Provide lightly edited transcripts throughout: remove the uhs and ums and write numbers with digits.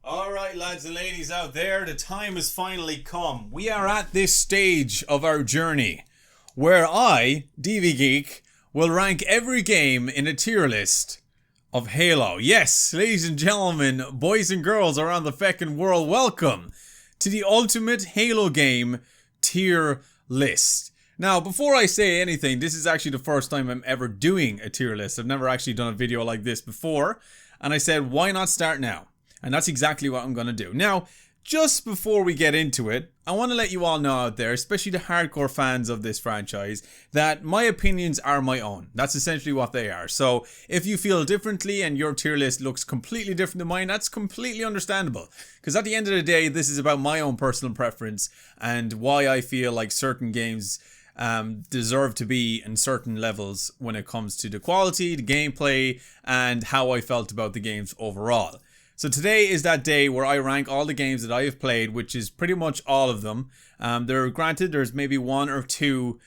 Alright lads and ladies out there, the time has finally come. We are at this stage of our journey where I, DV Geek, will rank every game in a tier list of Halo. Yes, ladies and gentlemen, boys and girls around the feckin' world, welcome to the ultimate Halo game tier list. Now, before I say anything, this is actually the first time I'm ever doing a tier list. I've never actually done a video like this before, and I said, why not start now? And that's exactly what I'm going to do. Now, just before we get into it, I want to let you all know out there, especially the hardcore fans of this franchise, that my opinions are my own. That's essentially what they are. So if you feel differently and your tier list looks completely different to mine, that's completely understandable. Because at the end of the day, this is about my own personal preference and why I feel like certain games deserve to be in certain levels when it comes to the quality, the gameplay, and how I felt about the games overall. So today is that day where I rank all the games that I have played, which is pretty much all of them. There's maybe one or two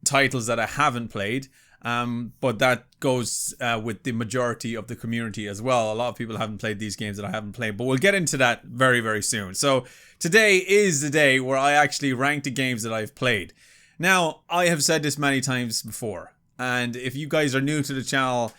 titles that I haven't played, but that goes with the majority of the community as well. A lot of people haven't played these games that I haven't played, but we'll get into that very, very soon. So today is the day where I actually rank the games that I've played. Now, I have said this many times before, and if you guys are new to the channel,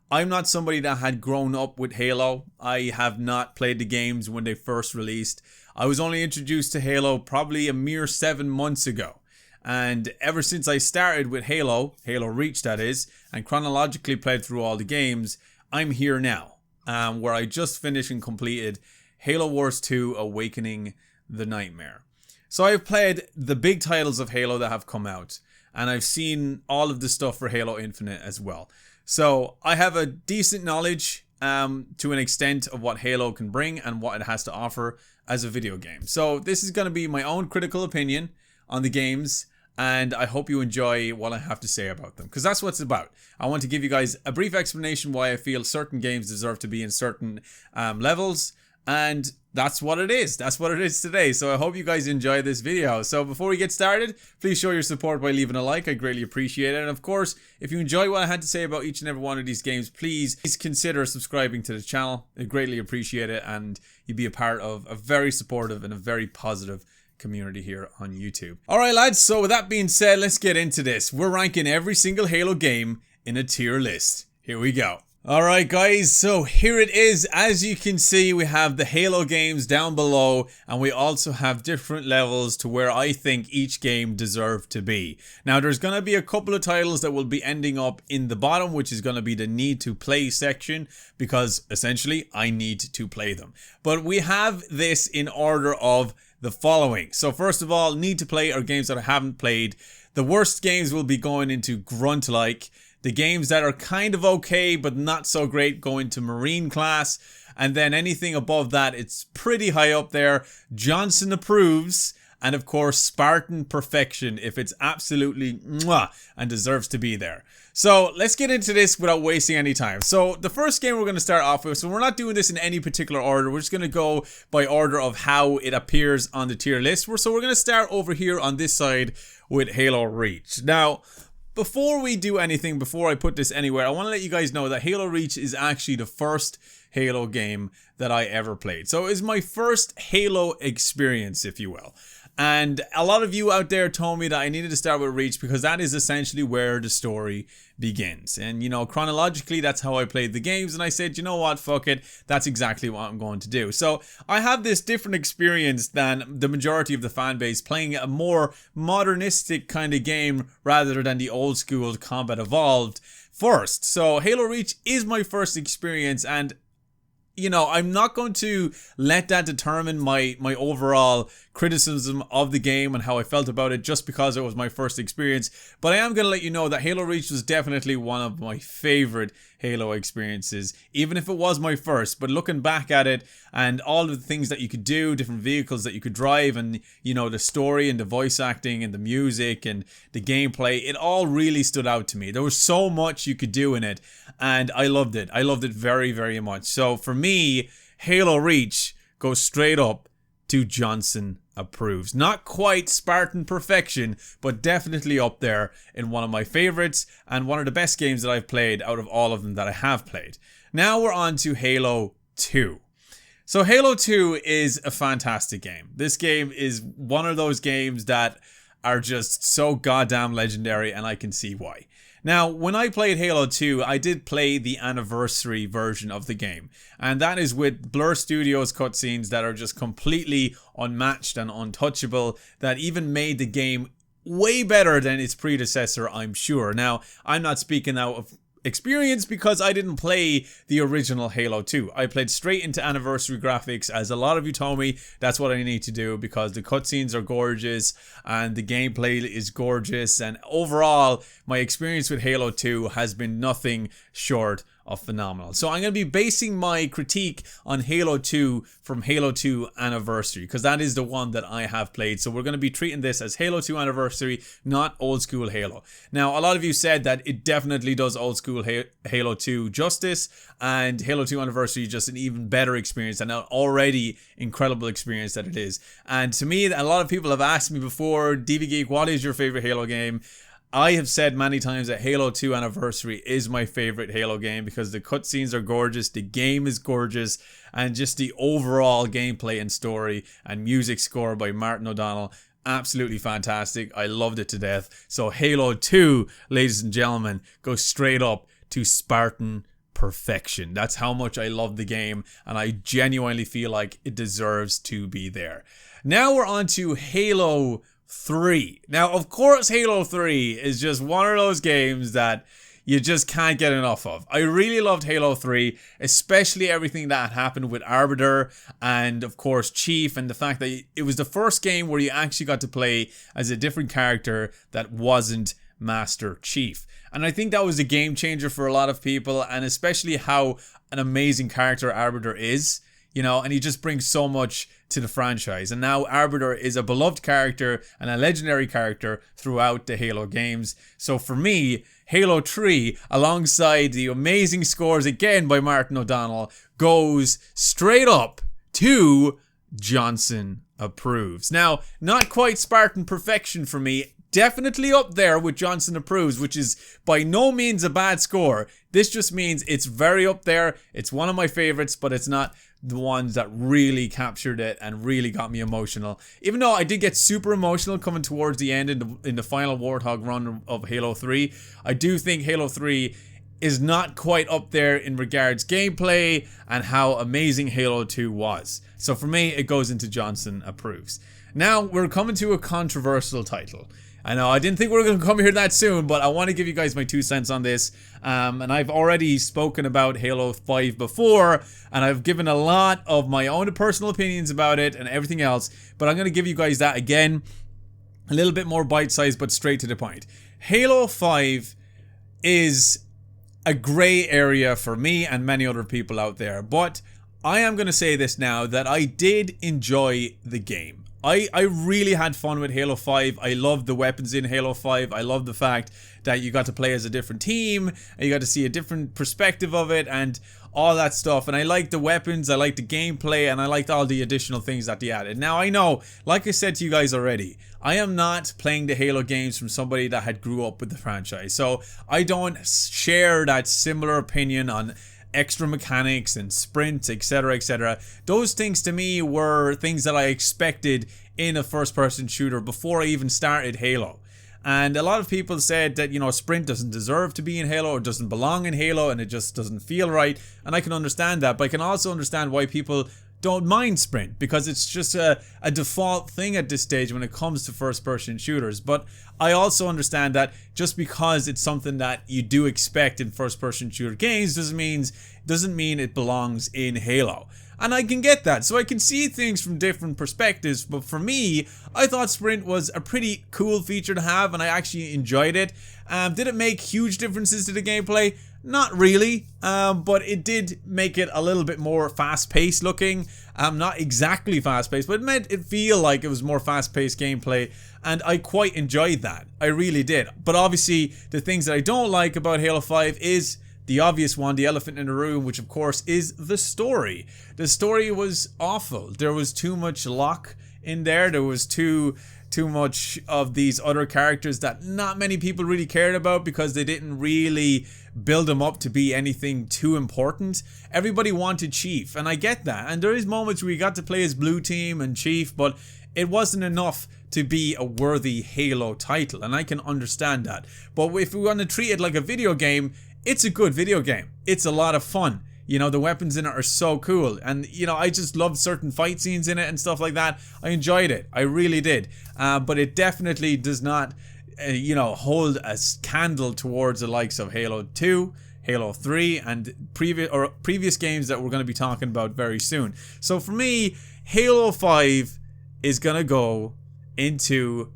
I'm not somebody that had grown up with Halo. I have not played the games when they first released. I was only introduced to Halo probably a mere 7 months ago. And ever since I started with Halo Reach that is, and chronologically played through all the games, I'm here now. Where I just finished and completed Halo Wars 2 Awakening the Nightmare. So I've played the big titles of Halo that have come out. And I've seen all of the stuff for Halo Infinite as well. So I have a decent knowledge to an extent of what Halo can bring and what it has to offer as a video game. So this is going to be my own critical opinion on the games, and I hope you enjoy what I have to say about them, because that's what it's about. I want to give you guys a brief explanation why I feel certain games deserve to be in certain levels, and that's what it is. That's what it is today. So I hope you guys enjoy this video. So before we get started, please show your support by leaving a like. I greatly appreciate it. And of course, if you enjoy what I had to say about each and every one of these games, please consider subscribing to the channel. I greatly appreciate it, and you'll be a part of a very supportive and a very positive community here on YouTube. Alright lads, so with that being said, let's get into this. We're ranking every single Halo game in a tier list. Here we go. Alright guys, so here it is. As you can see, we have the Halo games down below, and we also have different levels to where I think each game deserved to be. Now there's going to be a couple of titles that will be ending up in the bottom, which is going to be the need to play section, because essentially I need to play them. But we have this in order of the following. So first of all, need to play are games that I haven't played. The worst games will be going into Grunt-like. The games that are kind of okay but not so great go into Marine class, and then anything above that, it's pretty high up there. Johnson approves, and of course Spartan perfection if it's absolutely mwah and deserves to be there. So let's get into this without wasting any time. So the first game we're going to start off with, so we're not doing this in any particular order, we're just going to go by order of how it appears on the tier list. So we're going to start over here on this side with Halo Reach. Now, before we do anything, before I put this anywhere, I want to let you guys know that Halo Reach is actually the first Halo game that I ever played. So it's my first Halo experience, if you will. And a lot of you out there told me that I needed to start with Reach because that is essentially where the story begins. And, you know, chronologically, that's how I played the games. And I said, you know what, fuck it. That's exactly what I'm going to do. So I have this different experience than the majority of the fan base playing a more modernistic kind of game rather than the old school Combat Evolved first. So Halo Reach is my first experience, and you know, I'm not going to let that determine my overall criticism of the game and how I felt about it just because it was my first experience. But I am going to let you know that Halo Reach was definitely one of my favorite Halo experiences, even if it was my first. But looking back at it and all of the things that you could do, different vehicles that you could drive, and, you know, the story and the voice acting and the music and the gameplay, it all really stood out to me. There was so much you could do in it, and I loved it. I loved it very, very much. So for me, Halo Reach goes straight up to Johnson approves. Not quite Spartan perfection, but definitely up there in one of my favorites and one of the best games that I've played out of all of them that I have played. Now we're on to Halo 2. So Halo 2 is a fantastic game. This game is one of those games that are just so goddamn legendary, and I can see why. Now, when I played Halo 2, I did play the anniversary version of the game. And that is with Blur Studios cutscenes that are just completely unmatched and untouchable, that even made the game way better than its predecessor, I'm sure. Now, I'm not speaking out of experience because I didn't play the original Halo 2. I played straight into anniversary graphics, as a lot of you told me that's what I need to do, because the cutscenes are gorgeous and the gameplay is gorgeous, and overall my experience with Halo 2 has been nothing short of phenomenal. So I'm going to be basing my critique on Halo 2 from Halo 2 Anniversary, because that is the one that I have played. So we're going to be treating this as Halo 2 Anniversary, not old school Halo. Now, a lot of you said that it definitely does old school Halo 2 justice, and Halo 2 Anniversary is just an even better experience, and an already incredible experience that it is. And to me, a lot of people have asked me before, DV Geek, what is your favorite Halo game? I have said many times that Halo 2 Anniversary is my favorite Halo game, because the cutscenes are gorgeous, the game is gorgeous, and just the overall gameplay and story and music score by Martin O'Donnell, absolutely fantastic. I loved it to death. So Halo 2, ladies and gentlemen, goes straight up to Spartan perfection. That's how much I love the game, and I genuinely feel like it deserves to be there. Now we're on to Halo 3. Now, of course, Halo 3 is just one of those games that you just can't get enough of. I really loved Halo 3, especially everything that happened with Arbiter and, of course, Chief, and the fact that it was the first game where you actually got to play as a different character that wasn't Master Chief. And I think that was a game changer for a lot of people, and especially how an amazing character Arbiter is. You know, and he just brings so much to the franchise. And now Arbiter is a beloved character and a legendary character throughout the Halo games. So for me, Halo 3, alongside the amazing scores again by Martin O'Donnell, goes straight up to Johnson Approves. Now, not quite Spartan perfection for me. Definitely up there with Johnson Approves, which is by no means a bad score. This just means it's very up there. It's one of my favorites, but it's not the ones that really captured it and really got me emotional. Even though I did get super emotional coming towards the end in the final Warthog run of Halo 3, I do think Halo 3 is not quite up there in regards gameplay and how amazing Halo 2 was. So for me, it goes into Johnson Approves. Now we're coming to a controversial title. I know, I didn't think we were going to come here that soon, but I want to give you guys my 2 cents on this. And I've already spoken about Halo 5 before, and I've given a lot of my own personal opinions about it and everything else. But I'm going to give you guys that again, a little bit more bite-sized, but straight to the point. Halo 5 is a grey area for me and many other people out there. But I am going to say this now, that I did enjoy the game. I really had fun with Halo 5. I loved the weapons in Halo 5. I loved the fact that you got to play as a different team and you got to see a different perspective of it and all that stuff. And I liked the weapons, I liked the gameplay, and I liked all the additional things that they added. Now, I know, like I said to you guys already, I am not playing the Halo games from somebody that had grew up with the franchise. So I don't share that similar opinion on extra mechanics and sprints, etc, etc. Those things to me were things that I expected in a first-person shooter before I even started Halo. And a lot of people said that, you know, sprint doesn't deserve to be in Halo or doesn't belong in Halo and it just doesn't feel right. And I can understand that, but I can also understand why people don't mind sprint, because it's just a default thing at this stage when it comes to first-person shooters. But I also understand that just because it's something that you do expect in first-person shooter games doesn't mean it belongs in Halo. And I can get that, so I can see things from different perspectives. But for me, I thought sprint was a pretty cool feature to have, and I actually enjoyed it. Did it make huge differences to the gameplay? Not really, but it did make it a little bit more fast-paced looking. Not exactly fast-paced, but it made it feel like it was more fast-paced gameplay, and I quite enjoyed that. I really did. But obviously, the things that I don't like about Halo 5 is the obvious one, the elephant in the room, which of course is the story. The story was awful. There was too much luck in there. There was too too much of these other characters that not many people really cared about because they didn't really build them up to be anything too important. Everybody wanted Chief, and I get that. And there is moments where you got to play as Blue Team and Chief, but it wasn't enough to be a worthy Halo title, and I can understand that. But if we want to treat it like a video game, it's a good video game. It's a lot of fun. You know, the weapons in it are so cool. And, you know, I just loved certain fight scenes in it and stuff like that. I enjoyed it. I really did. But it definitely does not, you know, hold a candle towards the likes of Halo 2, Halo 3, and previous games that we're going to be talking about very soon. So for me, Halo 5 is going to go into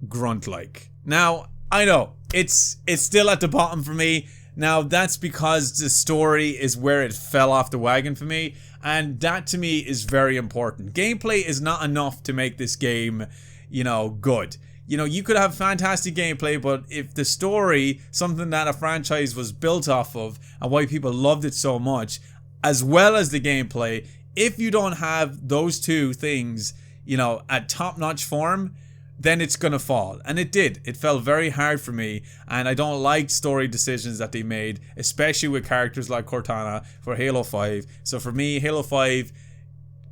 grunt-like. Now, I know, it's still at the bottom for me. Now, that's because the story is where it fell off the wagon for me, and that to me is very important. Gameplay is not enough to make this game, you know, good. You know, you could have fantastic gameplay, but if the story, something that a franchise was built off of, and why people loved it so much, as well as the gameplay, if you don't have those two things, you know, at top-notch form, then it's gonna fall. And it did. It fell very hard for me, and I don't like story decisions that they made, especially with characters like Cortana for Halo 5. So for me, Halo 5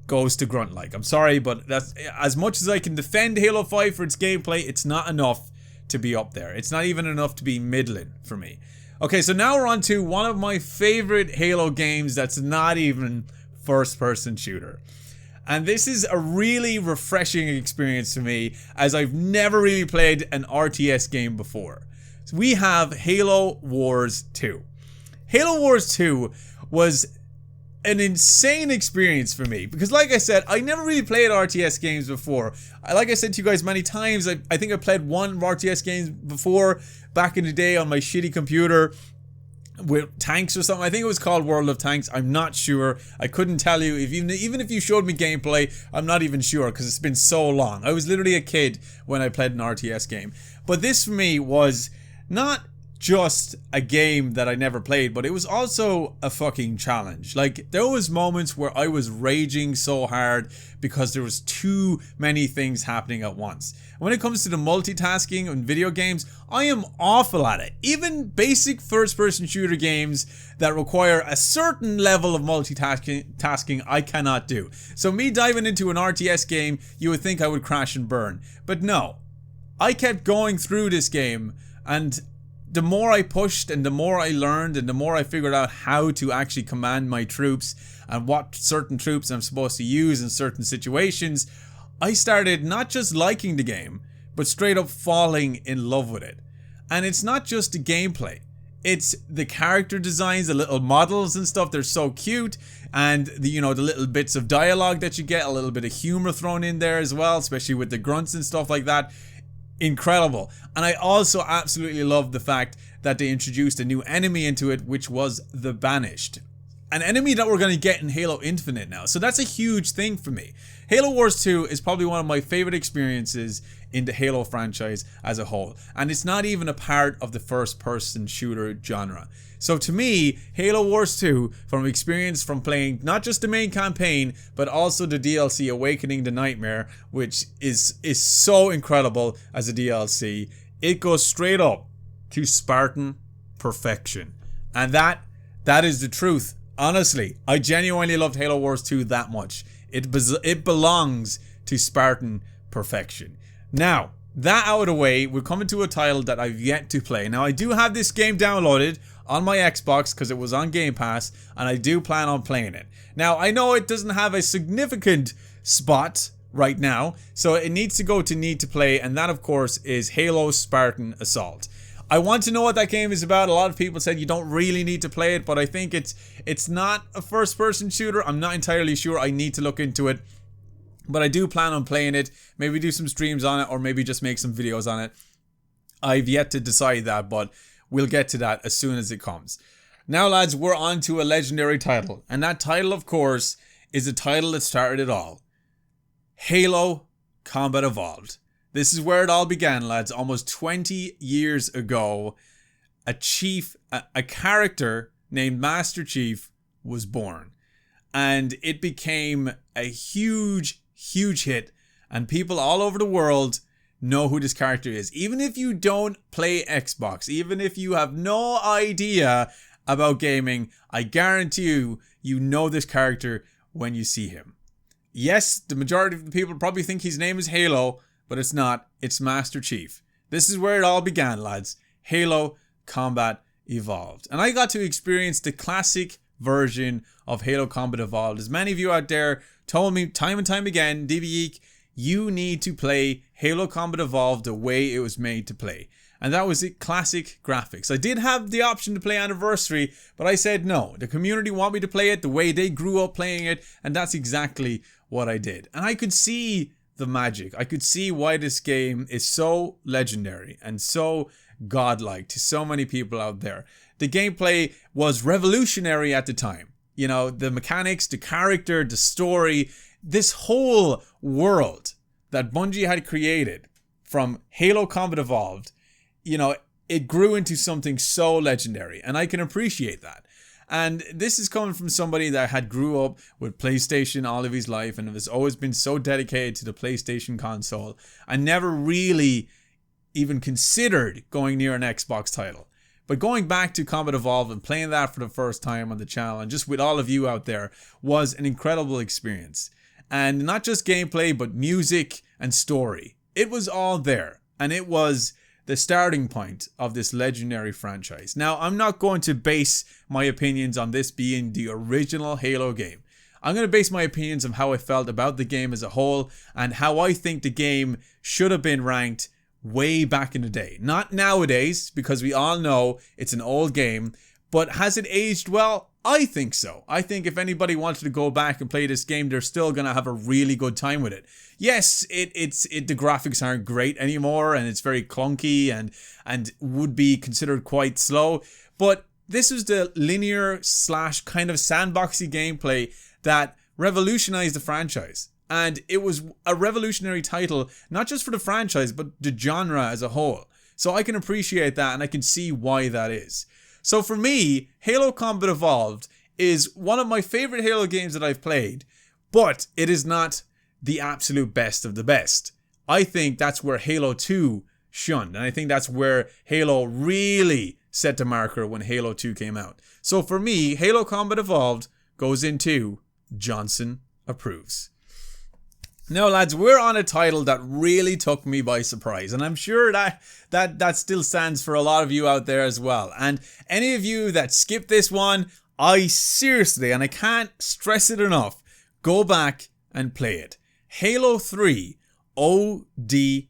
goes to grunt-like. I'm sorry, but that's as much as I can defend Halo 5 for its gameplay, it's not enough to be up there. It's not even enough to be middling for me. Okay, so now we're on to one of my favorite Halo games that's not even first-person shooter. And this is a really refreshing experience for me, as I've never really played an RTS game before. So we have Halo Wars 2. Halo Wars 2 was an insane experience for me, because like I said, I never really played RTS games before. Like I said to you guys many times, I think I played one RTS game before back in the day on my shitty computer with tanks or something. I think it was called World of Tanks. I'm not sure. I couldn't tell you. Even if you showed me gameplay, I'm not even sure, because it's been so long. I was literally a kid when I played an RTS game. But this for me was not just a game that I never played, but it was also a fucking challenge. Like, there was moments where I was raging so hard because there was too many things happening at once. When it comes to the multitasking in video games, I am awful at it. Even basic first-person shooter games that require a certain level of multitasking, I cannot do. So me diving into an RTS game, you would think I would crash and burn. But no. I kept going through this game, and the more I pushed and the more I learned and the more I figured out how to actually command my troops and what certain troops I'm supposed to use in certain situations, I started not just liking the game, but straight up falling in love with it. And it's not just the gameplay. It's the character designs, the little models and stuff. They're so cute. And the, you know, the little bits of dialogue that you get, a little bit of humor thrown in there as well, especially with the grunts and stuff like that. Incredible. And I also absolutely love the fact that they introduced a new enemy into it, which was the Banished. An enemy that we're going to get in Halo Infinite now. So that's a huge thing for me. Halo Wars 2 is probably one of my favorite experiences in the Halo franchise as a whole. And it's not even a part of the first-person shooter genre. So to me, Halo Wars 2, from experience from playing not just the main campaign, but also the DLC Awakening the Nightmare, which is so incredible as a DLC, it goes straight up to Spartan perfection. And that is the truth. Honestly, I genuinely loved Halo Wars 2 that much. It belongs to Spartan perfection. Now, that out of the way, we're coming to a title that I've yet to play. Now, I do have this game downloaded on my Xbox because it was on Game Pass, and I do plan on playing it. Now, I know it doesn't have a significant spot right now, so it needs to go to need to play, and that, of course, is Halo Spartan Assault. I want to know what that game is about. A lot of people said you don't really need to play it, but I think it's not a first-person shooter. I'm not entirely sure. I need to look into it. But I do plan on playing it. Maybe do some streams on it, or maybe just make some videos on it. I've yet to decide that, but we'll get to that as soon as it comes. Now, lads, we're on to a legendary title. And that title, of course, is the title that started it all. Halo Combat Evolved. This is where it all began, lads. Almost 20 years ago, a character named Master Chief was born. And it became a huge hit And people all over the world know who this character is. Even if you don't play Xbox, even if you have no idea about gaming, I guarantee you, you know this character when you see him. Yes, the majority of the people probably think his name is Halo, but it's not. It's Master Chief. This is where it all began, lads. Halo Combat Evolved. And I got to experience the classic version of Halo Combat Evolved. As many of you out there told me time and time again, DVGeek, you need to play Halo Combat Evolved the way it was made to play. And that was it, classic graphics. I did have the option to play Anniversary, but I said no. The community want me to play it the way they grew up playing it, and that's exactly what I did. And I could see the magic. I could see why this game is so legendary and so godlike to so many people out there. The gameplay was revolutionary at the time. You know, the mechanics, the character, the story, this whole world that Bungie had created from Halo Combat Evolved, you know, it grew into something so legendary, and I can appreciate that. And this is coming from somebody that had grew up with PlayStation all of his life and has always been so dedicated to the PlayStation console and never really even considered going near an Xbox title. But going back to Combat Evolved and playing that for the first time on the channel and just with all of you out there was an incredible experience. And not just gameplay, but music and story. It was all there. And it was the starting point of this legendary franchise. Now, I'm not going to base my opinions on this being the original Halo game. I'm going to base my opinions on how I felt about the game as a whole and how I think the game should have been ranked way back in the day. Not nowadays, because we all know it's an old game, but has it aged well? I think so. I think if anybody wanted to go back and play this game, they're still going to have a really good time with it. Yes, the graphics aren't great anymore and it's very clunky and would be considered quite slow, but this was the linear / kind of sandboxy gameplay that revolutionized the franchise. And it was a revolutionary title, not just for the franchise, but the genre as a whole. So I can appreciate that and I can see why that is. So for me, Halo Combat Evolved is one of my favorite Halo games that I've played, but it is not the absolute best of the best. I think that's where Halo 2 shunned, and I think that's where Halo really set the marker when Halo 2 came out. So for me, Halo Combat Evolved goes into Johnson approves. Now, lads, we're on a title that really took me by surprise, and I'm sure that still stands for a lot of you out there as well. And any of you that skipped this one, I seriously, and I can't stress it enough, go back and play it. Halo 3 ODST.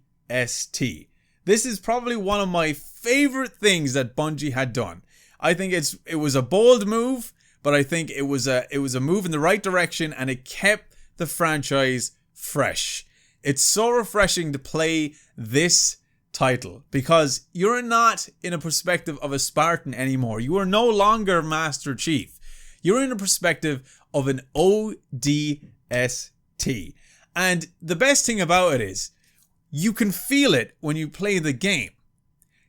This is probably one of my favorite things that Bungie had done. I think it was a bold move, but I think it was a move in the right direction, and it kept the franchise fresh. It's so refreshing to play this title because you're not in a perspective of a Spartan anymore. You are no longer Master Chief. You're in a perspective of an ODST. And the best thing about it is you can feel it when you play the game.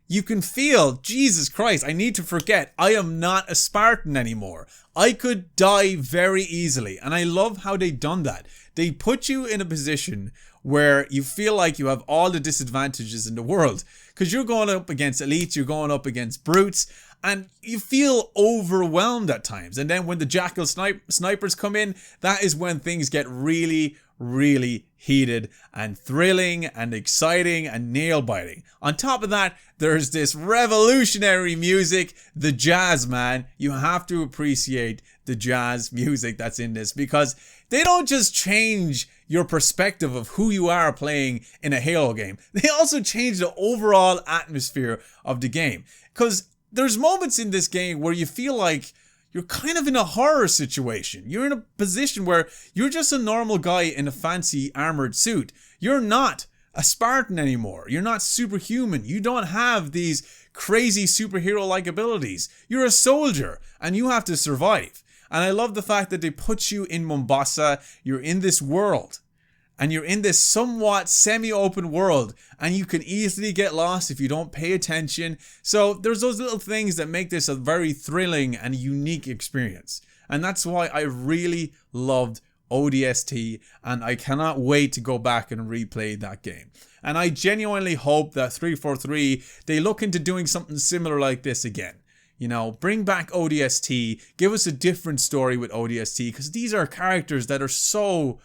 You can feel, Jesus Christ, I need to forget, I am not a Spartan anymore. I could die very easily. And I love how they done that. They put you in a position where you feel like you have all the disadvantages in the world. Because you're going up against elites, you're going up against brutes, and you feel overwhelmed at times. And then when the Jackal snipers come in, that is when things get really, really heated and thrilling and exciting and nail-biting. On top of that, there's this revolutionary music, the jazz, man. You have to appreciate the jazz music that's in this because they don't just change your perspective of who you are playing in a Halo game. They also change the overall atmosphere of the game. Because there's moments in this game where you feel like you're kind of in a horror situation. You're in a position where you're just a normal guy in a fancy armored suit. You're not a Spartan anymore. You're not superhuman. You don't have these crazy superhero-like abilities. You're a soldier and you have to survive. And I love the fact that they put you in Mombasa. You're in this world. And you're in this somewhat semi-open world. And you can easily get lost if you don't pay attention. So there's those little things that make this a very thrilling and unique experience. And that's why I really loved ODST, and I cannot wait to go back and replay that game. And I genuinely hope that 343, they look into doing something similar like this again. You know, bring back ODST, give us a different story with ODST, because these are characters that are so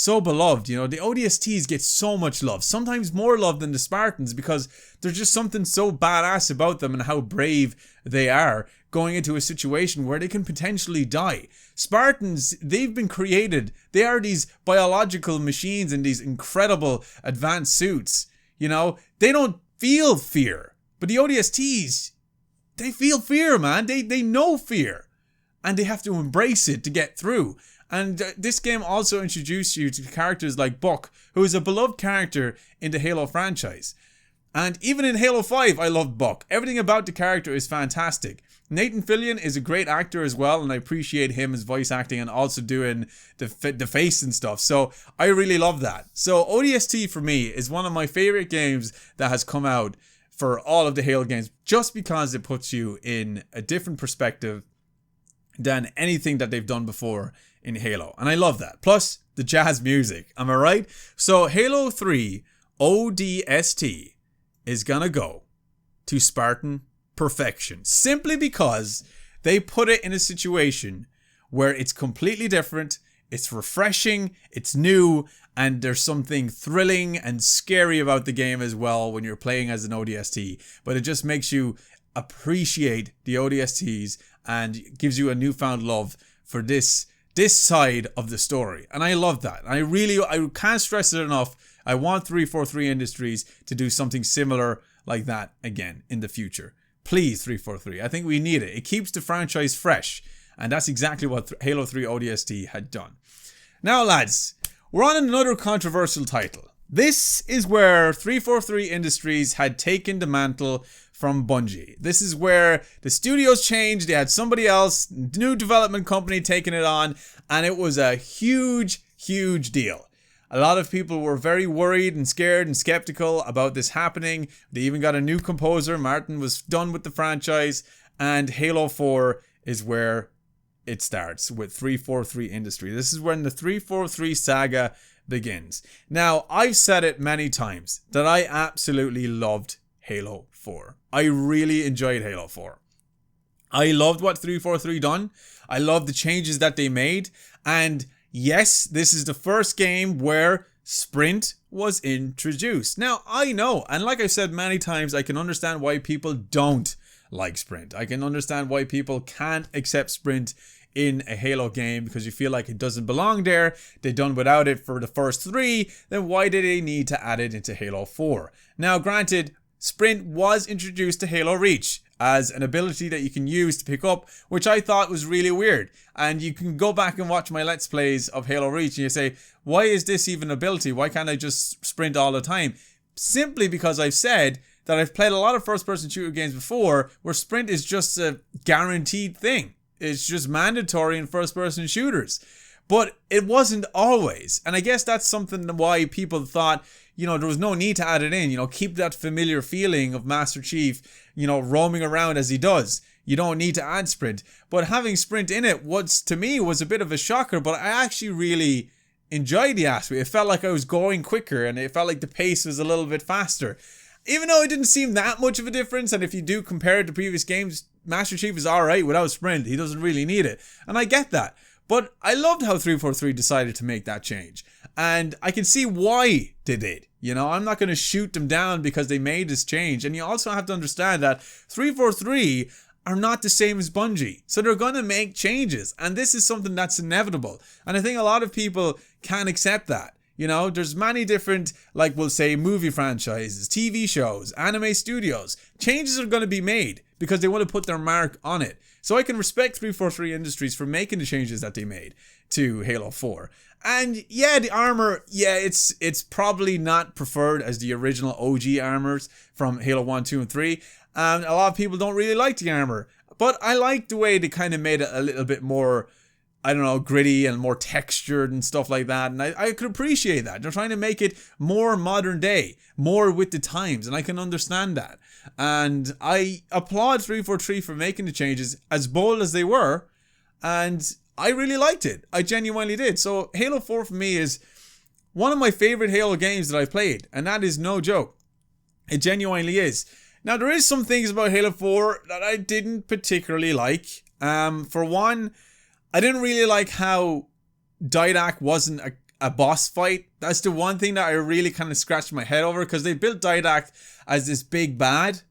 beloved. You know, the ODSTs get so much love, sometimes more love than the Spartans, because there's just something so badass about them and how brave they are going into a situation where they can potentially die. Spartans, they've been created. They are these biological machines in these incredible advanced suits. You know, they don't feel fear. But the ODSTs, they feel fear, man. They know fear. And they have to embrace it to get through. And this game also introduced you to characters like Buck, who is a beloved character in the Halo franchise. And even in Halo 5, I loved Buck. Everything about the character is fantastic. Nathan Fillion is a great actor as well, and I appreciate him as voice acting and also doing the face and stuff. So I really love that. So ODST for me is one of my favorite games that has come out for all of the Halo games, just because it puts you in a different perspective than anything that they've done before in Halo. And I love that. Plus the jazz music. Am I right? So Halo 3 ODST is gonna go to Spartan perfection, simply because they put it in a situation where it's completely different, it's refreshing, it's new, and there's something thrilling and scary about the game as well when you're playing as an ODST. But it just makes you appreciate the ODSTs and gives you a newfound love for this side of the story. And I love that. I can't stress it enough. I want 343 Industries to do something similar like that again in the future. Please, 343. I think we need it. It keeps the franchise fresh. And that's exactly what Halo 3 ODST had done. Now, lads, we're on another controversial title. This is where 343 Industries had taken the mantle from Bungie. This is where the studios changed. They had somebody else, new development company, taking it on. And it was a huge, huge deal. A lot of people were very worried and scared and skeptical about this happening. They even got a new composer. Martin was done with the franchise. And Halo 4 is where it starts with 343 Industries. This is when the 343 saga begins. Now, I've said it many times that I absolutely loved Halo 4. I really enjoyed Halo 4. I loved what 343 done. I loved the changes that they made. And yes, this is the first game where Sprint was introduced. Now, I know, and like I've said many times, I can understand why people don't like Sprint. I can understand why people can't accept Sprint in a Halo game because you feel like it doesn't belong there. They've done without it for the first three. Then why did they need to add it into Halo 4? Now, granted, Sprint was introduced to Halo Reach as an ability that you can use to pick up, which I thought was really weird. And you can go back and watch my Let's Plays of Halo Reach and you say, why is this even an ability? Why can't I just sprint all the time? Simply because I've said that I've played a lot of first-person shooter games before where sprint is just a guaranteed thing. It's just mandatory in first-person shooters. But it wasn't always. And I guess that's something why people thought, you know, there was no need to add it in. You know, keep that familiar feeling of Master Chief, you know, roaming around as he does. You don't need to add sprint. But having sprint in it to me was a bit of a shocker. But I actually really enjoyed the aspect. It felt like I was going quicker and it felt like the pace was a little bit faster. Even though it didn't seem that much of a difference. And if you do compare it to previous games, Master Chief is alright without sprint. He doesn't really need it. And I get that. But I loved how 343 decided to make that change. And I can see why they did. You know, I'm not going to shoot them down because they made this change. And you also have to understand that 343 are not the same as Bungie. So they're going to make changes. And this is something that's inevitable. And I think a lot of people can't accept that. You know, there's many different, like we'll say, movie franchises, TV shows, anime studios. Changes are going to be made because they want to put their mark on it. So I can respect 343 Industries for making the changes that they made to Halo 4. And yeah, the armor, yeah, it's probably not preferred as the original OG armors from Halo 1, 2, and 3. And a lot of people don't really like the armor. But I like the way they kind of made it a little bit more, I don't know, gritty and more textured and stuff like that. And I could appreciate that. They're trying to make it more modern day, more with the times. And I can understand that. And I applaud 343 for making the changes as bold as they were. And I really liked it. I genuinely did. So Halo 4 for me is one of my favorite Halo games that I've played, and that is no joke. It genuinely is. Now, there is some things about Halo 4 that I didn't particularly like. For one, I didn't really like how Didac wasn't a boss fight. That's the one thing that I really kind of scratched my head over, because they built Didac as this big bad,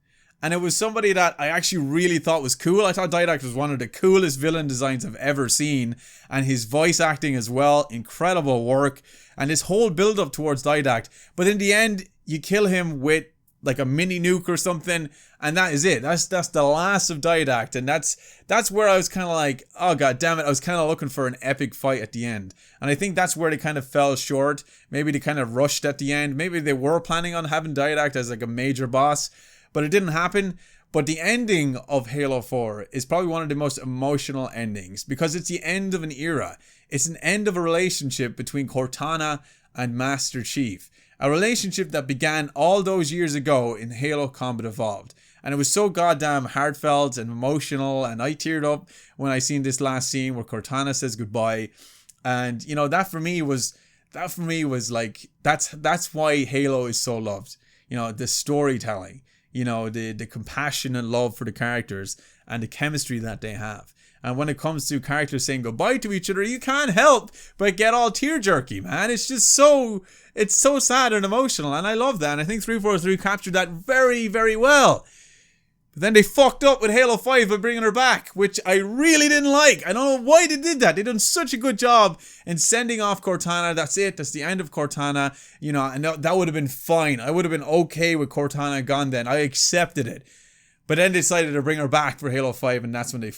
and it was somebody that I actually really thought was cool. I thought Didac was one of the coolest villain designs I've ever seen, and his voice acting as well, incredible work, and this whole build up towards Didac. But in the end, you kill him with like a mini nuke or something, and that is it. That's the last of Didac, and that's where I was kind of like, oh god damn it, I was kind of looking for an epic fight at the end, and I think that's where they kind of fell short. Maybe they kind of rushed at the end. Maybe they were planning on having Didac as like a major boss, but it didn't happen. But the ending of Halo 4 is probably one of the most emotional endings, because it's the end of an era. It's an end of a relationship between Cortana and Master Chief. A relationship that began all those years ago in Halo Combat Evolved. And it was so goddamn heartfelt and emotional, and I teared up when I seen this last scene where Cortana says goodbye. And you know, that for me was like, that's why Halo is so loved. You know, the storytelling, you know, the compassion and love for the characters and the chemistry that they have. And when it comes to characters saying goodbye to each other, you can't help but get all tear-jerky, man. It's just it's so sad and emotional, and I love that. And I think 343 captured that very, very well. But then they fucked up with Halo 5 by bringing her back, which I really didn't like. I don't know why they did that. They done such a good job in sending off Cortana. That's it. That's the end of Cortana. You know, and that would have been fine. I would have been okay with Cortana gone then. I accepted it. But then they decided to bring her back for Halo 5, and that's when they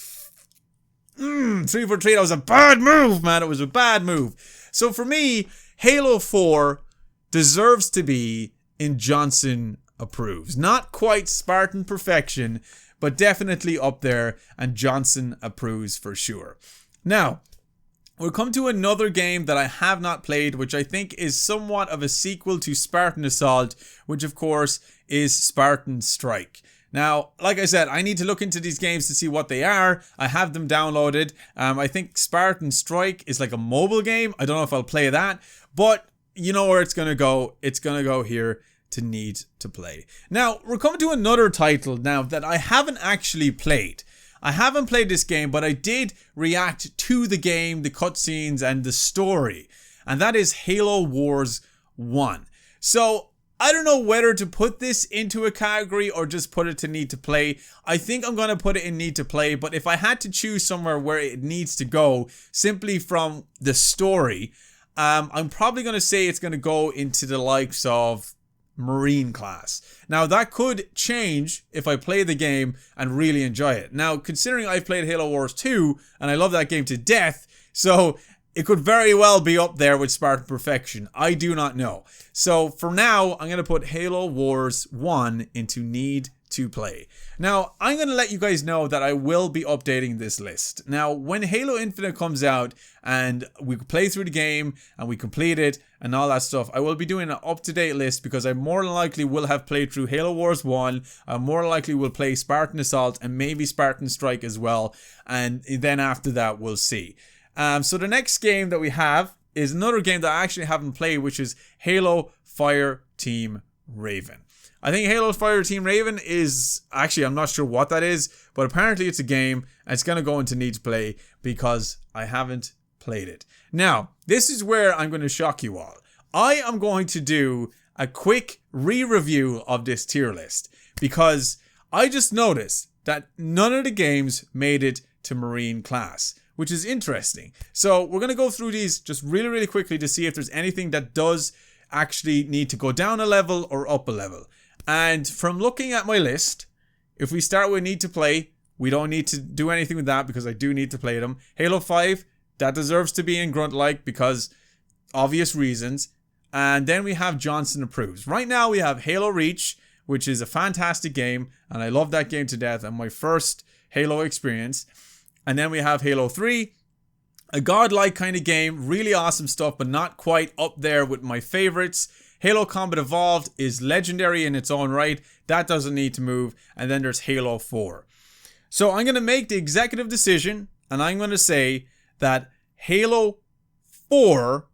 343, that was a bad move, man. It was a bad move. So for me, Halo 4 deserves to be in Johnson approves. Not quite Spartan perfection, but definitely up there, and Johnson approves for sure. Now, we'll come to another game that I have not played, which I think is somewhat of a sequel to Spartan Assault, which of course is Spartan Strike. Now, like I said, I need to look into these games to see what they are. I have them downloaded. I think Spartan Strike is like a mobile game. I don't know if I'll play that, but you know where it's going to go. It's going to go here to Need to Play. Now, we're coming to another title now that I haven't actually played. I haven't played this game, but I did react to the game, the cutscenes, and the story. And that is Halo Wars 1. So, I don't know whether to put this into a category or just put it to Need to Play. I think I'm going to put it in Need to Play, but if I had to choose somewhere where it needs to go, simply from the story, I'm probably going to say it's going to go into the likes of Marine class. Now, that could change if I play the game and really enjoy it. Now, considering I've played Halo Wars 2, and I love that game to death, so it could very well be up there with Spartan Perfection. I do not know. So for now, I'm going to put Halo Wars 1 into Need to Play. Now, I'm going to let you guys know that I will be updating this list. Now, when Halo Infinite comes out and we play through the game and we complete it and all that stuff, I will be doing an up-to-date list, because I more than likely will have played through Halo Wars 1. I more than likely will play Spartan Assault and maybe Spartan Strike as well. And then after that, we'll see. So the next game that we have is another game that I actually haven't played, which is Halo Fire Team Raven. I think Halo Fire Team Raven is, actually I'm not sure what that is, but apparently it's a game and it's going to go into Need to Play because I haven't played it. Now, this is where I'm going to shock you all. I am going to do a quick re-review of this tier list because I just noticed that none of the games made it to Marine class, which is interesting. So we're going to go through these just really, really quickly to see if there's anything that does actually need to go down a level or up a level. And from looking at my list, if we start with Need to Play, we don't need to do anything with that because I do need to play them. Halo 5, that deserves to be in Grunt-like because obvious reasons. And then we have Johnson Approves. Right now we have Halo Reach, which is a fantastic game, and I love that game to death, and my first Halo experience. And then we have Halo 3, a godlike kind of game, really awesome stuff, but not quite up there with my favorites. Halo Combat Evolved is legendary in its own right. That doesn't need to move. And then there's Halo 4. So I'm going to make the executive decision, and I'm going to say that Halo 4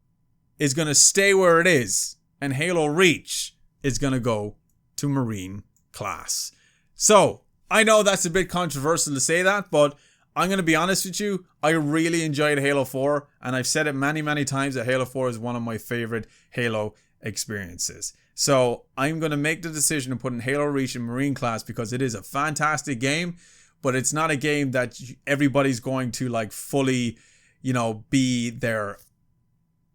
is going to stay where it is, and Halo Reach is going to go to Marine class. So, I know that's a bit controversial to say that, but I'm going to be honest with you, I really enjoyed Halo 4, and I've said it many, many times that Halo 4 is one of my favorite Halo experiences. So, I'm going to make the decision to put in Halo Reach in Marine class because it is a fantastic game, but it's not a game that everybody's going to like fully, you know, be their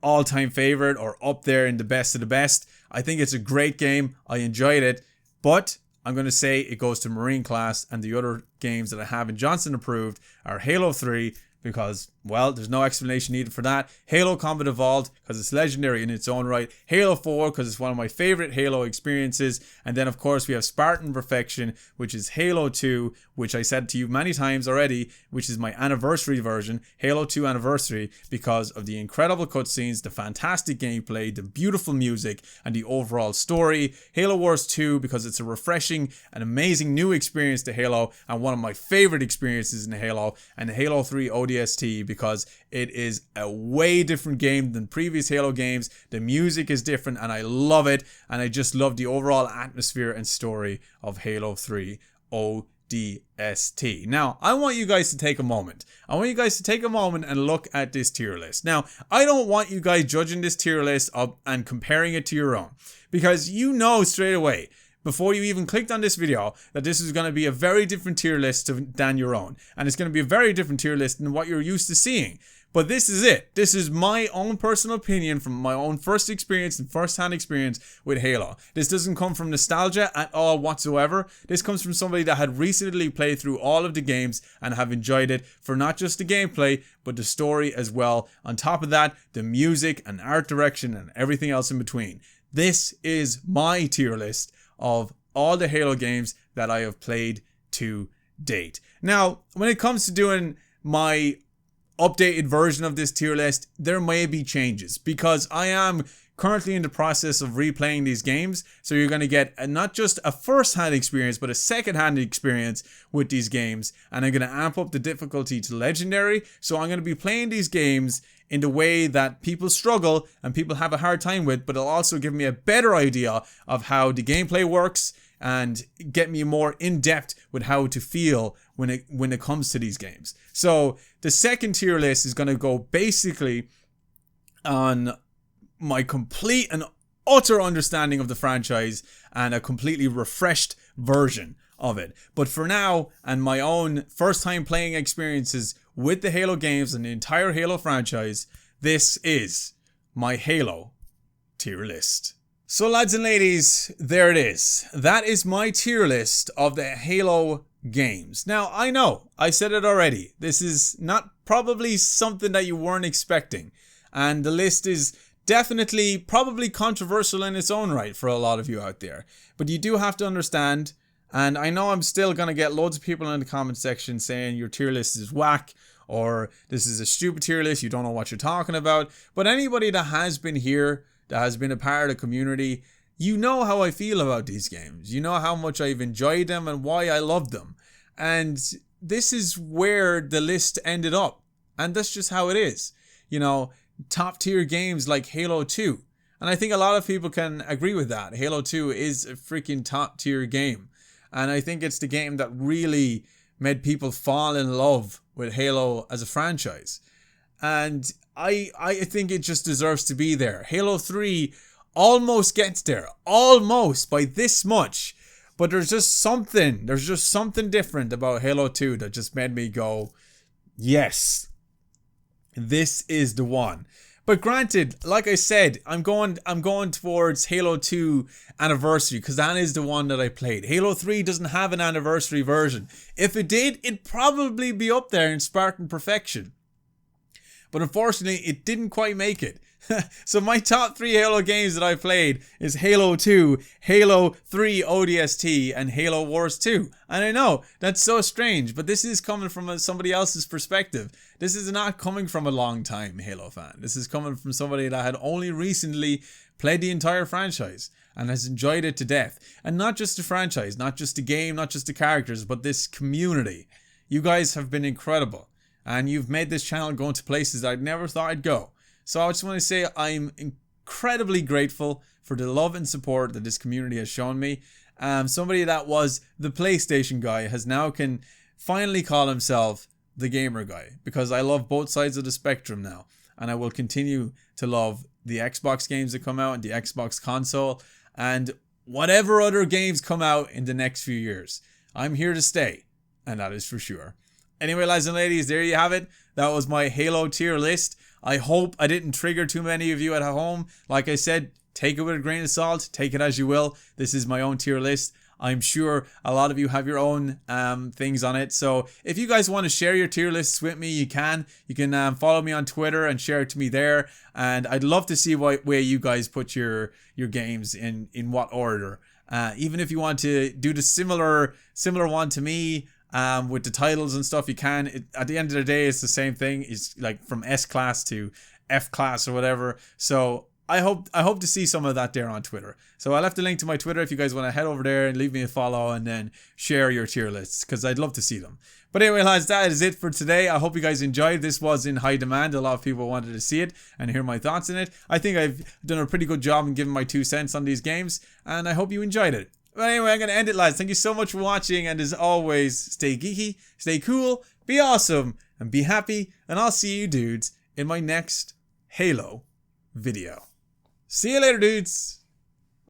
all-time favorite or up there in the best of the best. I think it's a great game. I enjoyed it, but I'm going to say it goes to Marine class, and the other games that I have in Johnson approved are Halo 3 because, well, there's no explanation needed for that. Halo Combat Evolved because it's legendary in its own right. Halo 4 because it's one of my favorite Halo experiences. And then, of course, we have Spartan Perfection, which is Halo 2, which I said to you many times already, which is my anniversary version, Halo 2 Anniversary, because of the incredible cutscenes, the fantastic gameplay, the beautiful music, and the overall story. Halo Wars 2 because it's a refreshing and amazing new experience to Halo and one of my favorite experiences in Halo. And Halo 3 ODST because it is a way different game than previous Halo games. The music is different and I love it, and I just love the overall atmosphere and story of Halo 3 ODST. Now, I want you guys to take a moment. I want you guys to take a moment and look at this tier list. Now, I don't want you guys judging this tier list up and comparing it to your own, because you know straight away, before you even clicked on this video, that this is going to be a very different tier list than your own. And it's going to be a very different tier list than what you're used to seeing. But this is it. This is my own personal opinion from my own first experience and first-hand experience with Halo. This doesn't come from nostalgia at all whatsoever. This comes from somebody that had recently played through all of the games and have enjoyed it for not just the gameplay, but the story as well. On top of that, the music and art direction and everything else in between. This is my tier list of all the Halo games that I have played to date. Now, when it comes to doing my updated version of this tier list, there may be changes because I am currently in the process of replaying these games. So you're going to get not just a first-hand experience, but a second-hand experience with these games. And I'm going to amp up the difficulty to legendary. So I'm going to be playing these games in the way that people struggle and people have a hard time with, but it'll also give me a better idea of how the gameplay works and get me more in depth with how to feel when it comes to these games. So the second tier list is going to go basically on my complete and utter understanding of the franchise and a completely refreshed version of it. But for now, and my own first time playing experiences with the Halo games and the entire Halo franchise, this is my Halo tier list. So lads and ladies, there it is. That is my tier list of the Halo games. Now, I know, I said it already. This is not probably something that you weren't expecting. And the list is definitely probably controversial in its own right for a lot of you out there. But you do have to understand, and I know I'm still going to get loads of people in the comment section saying your tier list is whack, or this is a stupid tier list, you don't know what you're talking about. But anybody that has been here, that has been a part of the community, you know how I feel about these games. You know how much I've enjoyed them and why I love them. And this is where the list ended up. And that's just how it is. You know, top tier games like Halo 2. And I think a lot of people can agree with that. Halo 2 is a freaking top tier game. And I think it's the game that really made people fall in love with Halo as a franchise. And I think it just deserves to be there. Halo 3 almost gets there. Almost by this much. But there's just something different about Halo 2 that just made me go, yes, this is the one. But granted, like I said, I'm going towards Halo 2 Anniversary because that is the one that I played. Halo 3 doesn't have an anniversary version. If it did, it'd probably be up there in Spartan Perfection. But unfortunately, it didn't quite make it. So my top 3 Halo games that I played is Halo 2, Halo 3 ODST, and Halo Wars 2. And I know, that's so strange, but this is coming from somebody else's perspective. This is not coming from a long-time Halo fan. This is coming from somebody that had only recently played the entire franchise and has enjoyed it to death. And not just the franchise, not just the game, not just the characters, but this community. You guys have been incredible. and you've made this channel go into places that I'd never thought I'd go. So I just want to say I'm incredibly grateful for the love and support that this community has shown me. Somebody that was the PlayStation guy has now can finally call himself the gamer guy, because I love both sides of the spectrum now, and I will continue to love the Xbox games that come out and the Xbox console and whatever other games come out in the next few years. I'm here to stay, and that is for sure. Anyway, lads and ladies, there you have it. That was my Halo tier list. I hope I didn't trigger too many of you at home. Like I said, take it with a grain of salt. Take it as you will. This is my own tier list. I'm sure a lot of you have your own things on it. So if you guys want to share your tier lists with me, you can. You can follow me on Twitter and share it to me there. And I'd love to see what way you guys put your games in what order. Even if you want to do the similar one to me, with the titles and stuff, you can. At the end of the day, it's the same thing. It's like from S class to F class or whatever. So I hope to see some of that there on Twitter. So I left a link to my Twitter if you guys want to head over there and leave me a follow and then share your tier lists, because I'd love to see them. But anyway, lads, that is it for today. I hope you guys enjoyed. This was in high demand. A lot of people wanted to see it and hear my thoughts on it. I think I've done a pretty good job in giving my 2 cents on these games, and I hope you enjoyed it. But anyway, I'm going to end it, lads. Thank you so much for watching, and as always, stay geeky, stay cool, be awesome, and be happy, and I'll see you dudes in my next Halo video. See you later, dudes!